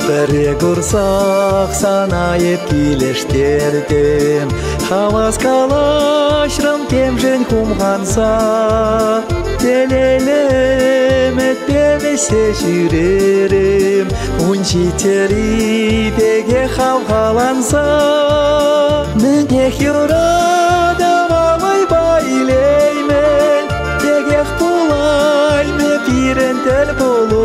Бірі құрсақ санайып келештердім, Хавас калашрым темжен кумғанса, Телейлім өтпемесе жүрерім, Унчитері беге хавғаланса, Мінех юрадым алай байлеймен, Тегех булайме пирен тел болу,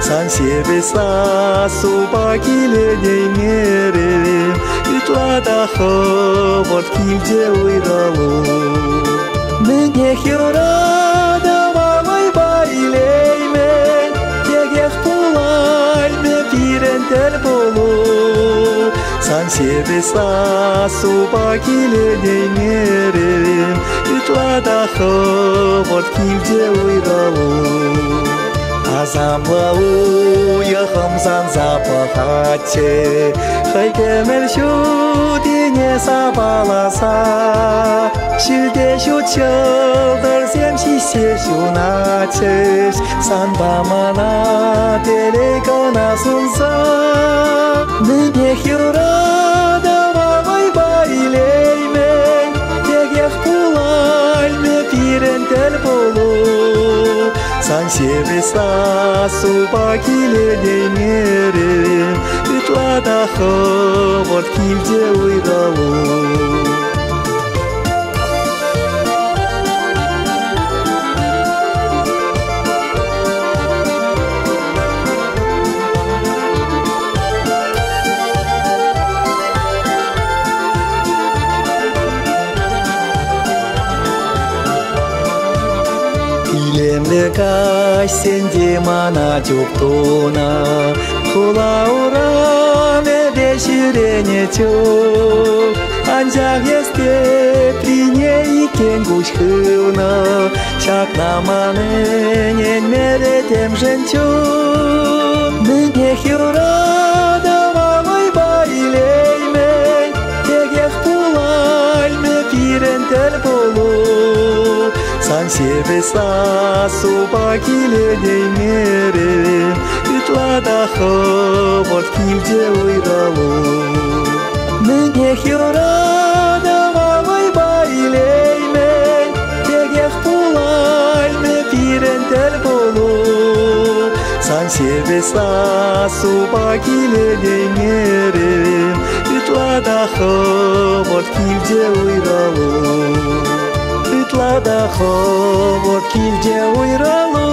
Сан себеса суба келеней мерем, Үтлада хывырт килде ойралу. Мінех юрадым алай байлеймен, Тегех булайме пирен тел болу, Сан себеса суба келеней мерем, Үтлада хывырт килде ойралу. Азамла уйығымзан запахатче, Хайкемел шудине сабаласа, Шілде шутшылдыр земшисе шуначеш, Санбамана телегона сунса, Мінех юрадым алай байлеймен, Тегех булайме пирен тел болу, Сан себеса суба келеней мерем, Үтлада хывырт килде ойралу. Илемді каш сенде мана жоқтуна, Хула урам эде ширене чок, Анжақ есте прине икен гушхылна, Шакнаманын меретем женчок. Мінех юрадым алай байлеймен, Тегех булайме пирен тел болу, Сан себеса суба келеней мерем, Үтлада хывырт килде ойралу. Мінех юрадым алай байлеймен, Тегех булайме пирен тел болу, Сан себеса суба келеней мерем, Үтлада хывырт килде ойралу. Үтлада хывырт килде ойралу.